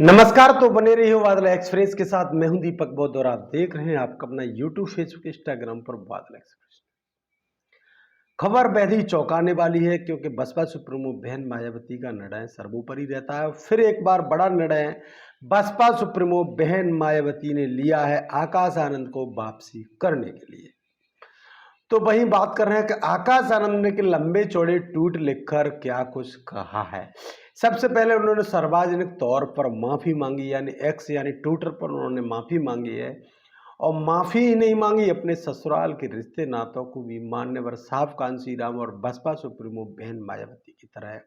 नमस्कार। तो बने रही हो बादल एक्सप्रेस के साथ। मैं हूं दीपक बौद्ध और आप देख रहे हैं आपका अपना यूट्यूब, फेसबुक, इंस्टाग्राम पर बादल एक्सप्रेस। खबर बेहद ही चौंकाने वाली है क्योंकि बसपा सुप्रीमो बहन मायावती का निर्णय सर्वोपरि रहता है। फिर एक बार बड़ा निर्णय बसपा सुप्रीमो बहन मायावती ने लिया है आकाश आनंद को वापसी करने के लिए। तो वहीं बात कर रहे हैं कि आकाश आनंद ने के लंबे चौड़े ट्वीट लिखकर क्या कुछ कहा है। सबसे पहले उन्होंने सार्वजनिक तौर पर माफी मांगी, यानी एक्स यानी ट्विटर पर उन्होंने माफी मांगी है। और माफी ही नहीं मांगी, अपने ससुराल के रिश्ते नातों को भी मान्यवर साहब कांशी राम और बसपा सुप्रीमो बहन मायावती की तरह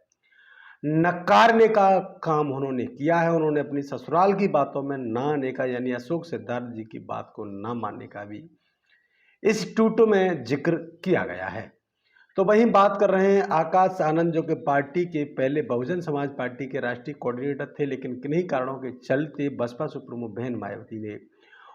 नकारने का काम उन्होंने किया है। उन्होंने अपनी ससुराल की बातों में ना आने का, यानी अशोक सिद्धार्थ जी की बात को ना मानने का भी इस ट्वीट में जिक्र किया गया है। तो वहीं बात कर रहे हैं आकाश आनंद, जो कि पार्टी के पहले बहुजन समाज पार्टी के राष्ट्रीय कोऑर्डिनेटर थे, लेकिन किन्हीं कारणों के चलते बसपा सुप्रीमो बहन मायावती ने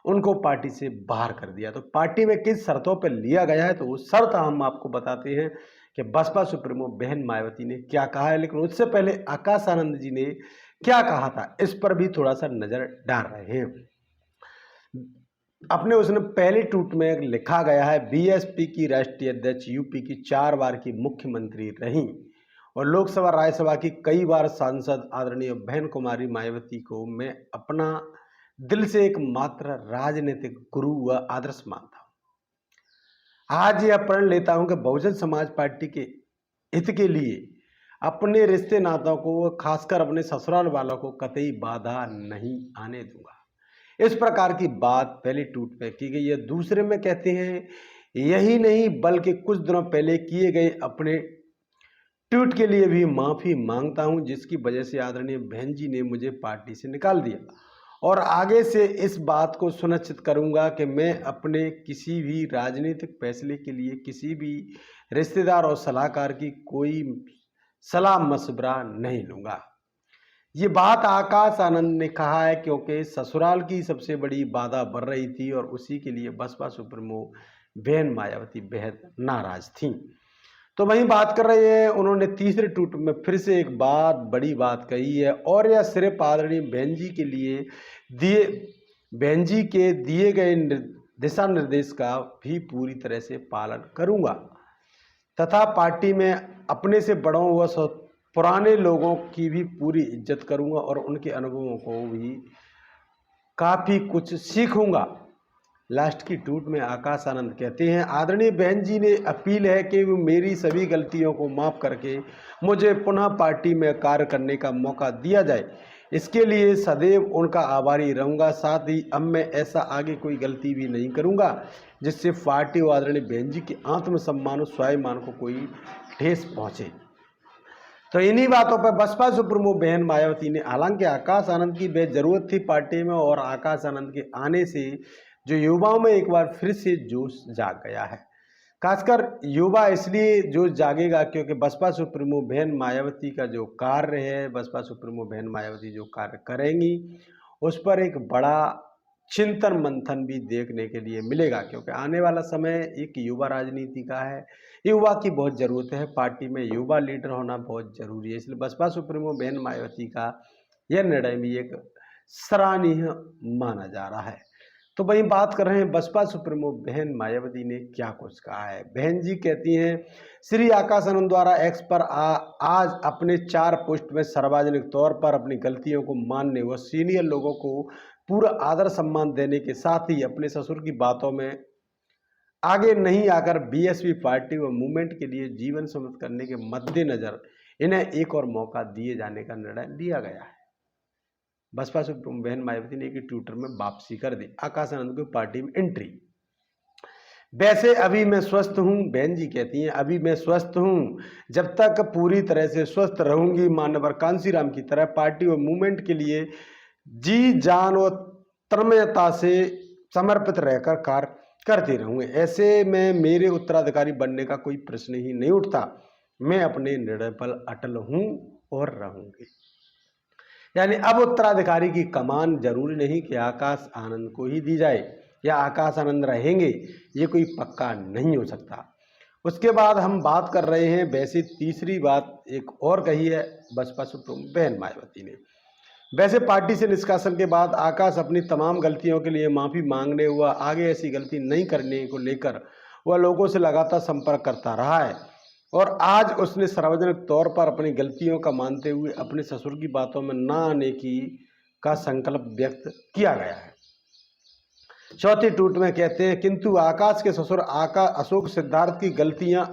उनको पार्टी से बाहर कर दिया। तो पार्टी में किस शर्तों पर लिया गया है, तो वो शर्त हम आपको बताते हैं कि बसपा सुप्रीमो बहन मायावती ने क्या कहा है। लेकिन उससे पहले आकाश आनंद जी ने क्या कहा था, इस पर भी थोड़ा सा नजर डाल रहे हैं। अपने उसने पहले ट्वीट में लिखा गया है, बीएसपी की राष्ट्रीय अध्यक्ष, यूपी की 4 बार की मुख्यमंत्री रहीं और लोकसभा राज्यसभा की कई बार सांसद आदरणीय बहन कुमारी मायावती को मैं अपना दिल से एक मात्र राजनीतिक गुरु व आदर्श मानता हूं। आज यह प्रण लेता हूं कि बहुजन समाज पार्टी के हित के लिए अपने रिश्ते नातों को, खासकर अपने ससुराल वालों को कतई बाधा नहीं आने दूंगा। इस प्रकार की बात पहले ट्वीट पे की गई है। दूसरे में कहते हैं, यही नहीं बल्कि कुछ दिनों पहले किए गए अपने ट्वीट के लिए भी माफी मांगता हूं, जिसकी वजह से आदरणीय बहन जी ने मुझे पार्टी से निकाल दिया। और आगे से इस बात को सुनिश्चित करूंगा कि मैं अपने किसी भी राजनीतिक फैसले के लिए किसी भी रिश्तेदार और सलाहकार की कोई सलाह मशवरा नहीं लूंगा। ये बात आकाश आनंद ने कहा है क्योंकि ससुराल की सबसे बड़ी बाधा बढ़ रही थी और उसी के लिए बसपा सुप्रीमो बहन मायावती बेहद नाराज थी। तो वहीं बात कर रहे हैं, उन्होंने तीसरे ट्वीट में फिर से एक बड़ी बात कही है, और यह सिर्फ आदरणीय बहन जी के लिए बहन जी के दिए गए दिशा निर्देश का भी पूरी तरह से पालन करूंगा तथा पार्टी में अपने से बड़ों व पुराने लोगों की भी पूरी इज्जत करूंगा और उनके अनुभवों को भी काफी कुछ सीखूंगा। लास्ट की ट्वीट में आकाश आनंद कहते हैं, आदरणीय बहन जी ने अपील है कि वो मेरी सभी गलतियों को माफ करके मुझे पुनः पार्टी में कार्य करने का मौका दिया जाए। इसके लिए सदैव उनका आभारी रहूंगा। साथ ही अब मैं ऐसा आगे कोई गलती भी नहीं करूंगा जिससे पार्टी व आदरणीय बहन जी के आत्मसम्मान और स्वाभिमान को कोई ठेस पहुंचे। तो इन्हीं बातों पर बसपा सुप्रीमो बहन मायावती ने, हालांकि आकाश आनंद की बेहद जरूरत थी पार्टी में और आकाश आनंद के आने से जो युवाओं में एक बार फिर से जोश जाग गया है। खासकर युवा इसलिए जोश जागेगा क्योंकि बसपा सुप्रीमो बहन मायावती का जो कार्य है, बसपा सुप्रीमो बहन मायावती जो कार्य करेंगी उस पर एक बड़ा चिंतन मंथन भी देखने के लिए मिलेगा, क्योंकि आने वाला समय एक युवा राजनीति का है। युवा की बहुत ज़रूरत है, पार्टी में युवा लीडर होना बहुत ज़रूरी है। इसलिए बसपा सुप्रीमो बहन मायावती का यह निर्णय भी एक सराहनीय माना जा रहा है। तो वहीं बात कर रहे हैं बसपा सुप्रीमो बहन मायावती ने क्या कुछ कहा है। बहन जी कहती हैं, श्री आकाश आनंद द्वारा एक्स पर आज अपने 4 पोस्ट में सार्वजनिक तौर पर अपनी गलतियों को मानने व सीनियर लोगों को पूरा आदर सम्मान देने के साथ ही अपने ससुर की बातों में आगे नहीं आकर बीएसपी पार्टी व मूवमेंट के लिए जीवन समर्पित करने के मद्देनजर इन्हें एक और मौका दिए जाने का निर्णय लिया गया है। बसपा सुप्रीमो बहन मायावती ने एक ट्विटर में वापसी कर दी आकाश आनंद को पार्टी में एंट्री। वैसे अभी मैं स्वस्थ हूं, बहन जी कहती हैं, अभी मैं स्वस्थ हूं। जब तक पूरी तरह से स्वस्थ रहूंगी, मानवर कांसी राम की तरह पार्टी और मूवमेंट के लिए जी जान और तन्मयता से समर्पित रहकर कार्य करते रहूंगे। ऐसे में मेरे उत्तराधिकारी बनने का कोई प्रश्न ही नहीं उठता। मैं अपने निर्णय पर अटल हूं और रहूंगी। यानी अब उत्तराधिकारी की कमान जरूरी नहीं कि आकाश आनंद को ही दी जाए या आकाश आनंद रहेंगे, ये कोई पक्का नहीं हो सकता। उसके बाद हम बात कर रहे हैं, वैसे तीसरी बात एक और कही है बसपा सुप्रीमो बहन मायावती ने। वैसे पार्टी से निष्कासन के बाद आकाश अपनी तमाम गलतियों के लिए माफी मांगने हुआ आगे ऐसी गलती नहीं करने को लेकर वह लोगों से लगातार संपर्क करता रहा है और आज उसने सार्वजनिक तौर पर अपनी गलतियों का मानते हुए अपने ससुर की बातों में न आने की का संकल्प व्यक्त किया गया है। चौथी ट्वीट में कहते हैं, किंतु आकाश के ससुर अशोक सिद्धार्थ की गलतियां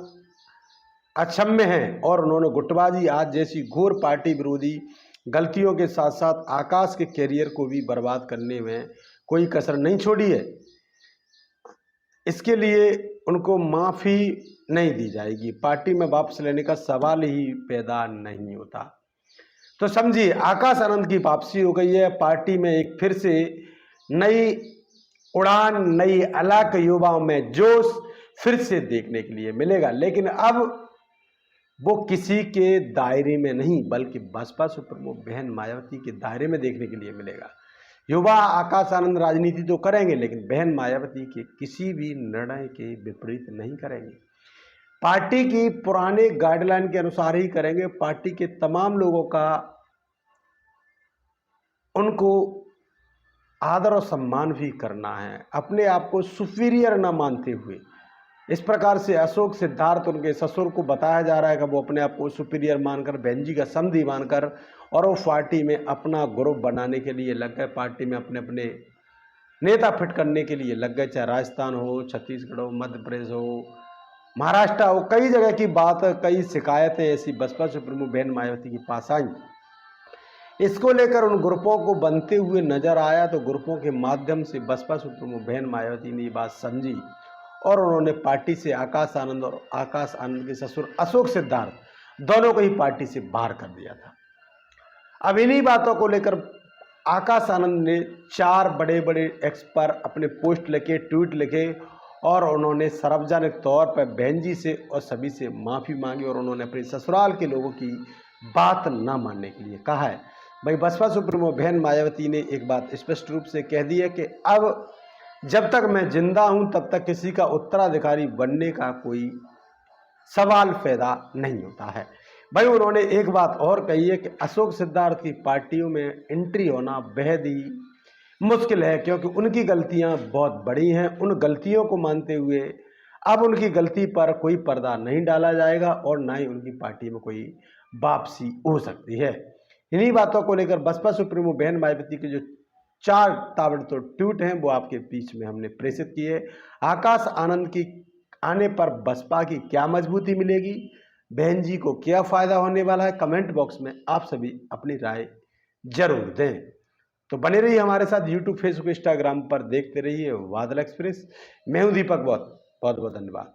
अक्षम्य हैं और उन्होंने गुटबाजी आज जैसी घोर पार्टी विरोधी गलतियों के साथ साथ आकाश के कैरियर को भी बर्बाद करने में कोई कसर नहीं छोड़ी है। इसके लिए उनको माफ़ी नहीं दी जाएगी, पार्टी में वापस लेने का सवाल ही पैदा नहीं होता। तो समझिए, आकाश आनंद की वापसी हो गई है। पार्टी में एक फिर से नई उड़ान, नई अलग युवाओं में जोश फिर से देखने के लिए मिलेगा, लेकिन अब वो किसी के दायरे में नहीं बल्कि बसपा सुप्रीमो बहन मायावती के दायरे में देखने के लिए मिलेगा। युवा आकाश आनंद राजनीति तो करेंगे लेकिन बहन मायावती के किसी भी निर्णय के विपरीत नहीं करेंगे, पार्टी की पुराने गाइडलाइन के अनुसार ही करेंगे। पार्टी के तमाम लोगों का उनको आदर और सम्मान भी करना है, अपने आप को सुपीरियर ना मानते हुए। इस प्रकार से अशोक सिद्धार्थ उनके ससुर को बताया जा रहा है कि वो अपने आप को सुपीरियर मानकर, बहन जी का समधी मानकर और वो पार्टी में अपना ग्रुप बनाने के लिए लग गए, पार्टी में अपने अपने नेता फिट करने के लिए लग गए। चाहे राजस्थान हो, छत्तीसगढ़ हो, मध्य प्रदेश हो, महाराष्ट्र हो, कई जगह की बात, कई शिकायतें ऐसी बसपा सुप्रीमो बहन मायावती के पास आई। इसको लेकर उन ग्रुपों को बनते हुए नजर आया, तो ग्रुपों के माध्यम से बसपा सुप्रीमो बहन मायावती ने ये बात समझी और उन्होंने पार्टी से आकाश आनंद और आकाश आनंद के ससुर अशोक सिद्धार्थ दोनों को ही पार्टी से बाहर कर दिया था। अब इन्हीं बातों को लेकर आकाश आनंद ने 4 बड़े बड़े एक्स पर अपने पोस्ट लिखे, ट्वीट लिखे और उन्होंने सार्वजनिक तौर पर बहन जी से और सभी से माफ़ी मांगी और उन्होंने अपने ससुराल के लोगों की बात ना मानने के लिए कहा है। भाई बसपा सुप्रीमो बहन मायावती ने एक बात स्पष्ट रूप से कह दी है कि अब जब तक मैं जिंदा हूं तब तक किसी का उत्तराधिकारी बनने का कोई सवाल पैदा नहीं होता है। भाई उन्होंने एक बात और कही है कि अशोक सिद्धार्थ की पार्टियों में एंट्री होना बेहद ही मुश्किल है, क्योंकि उनकी गलतियां बहुत बड़ी हैं। उन गलतियों को मानते हुए अब उनकी गलती पर कोई पर्दा नहीं डाला जाएगा और ना ही उनकी पार्टी में कोई वापसी हो सकती है। इन्हीं बातों को लेकर बसपा सुप्रीमो बहन मायावती के जो 4 ताबड़तोड़ ट्वीट हैं वो आपके बीच में हमने प्रेषित किए। आकाश आनंद की आने पर बसपा की क्या मजबूती मिलेगी, बहन जी को क्या फायदा होने वाला है, कमेंट बॉक्स में आप सभी अपनी राय जरूर दें। तो बने रहिए हमारे साथ यूट्यूब, फेसबुक, इंस्टाग्राम पर देखते रहिए बादल एक्सप्रेस। मैं हूं दीपक, बहुत बहुत धन्यवाद।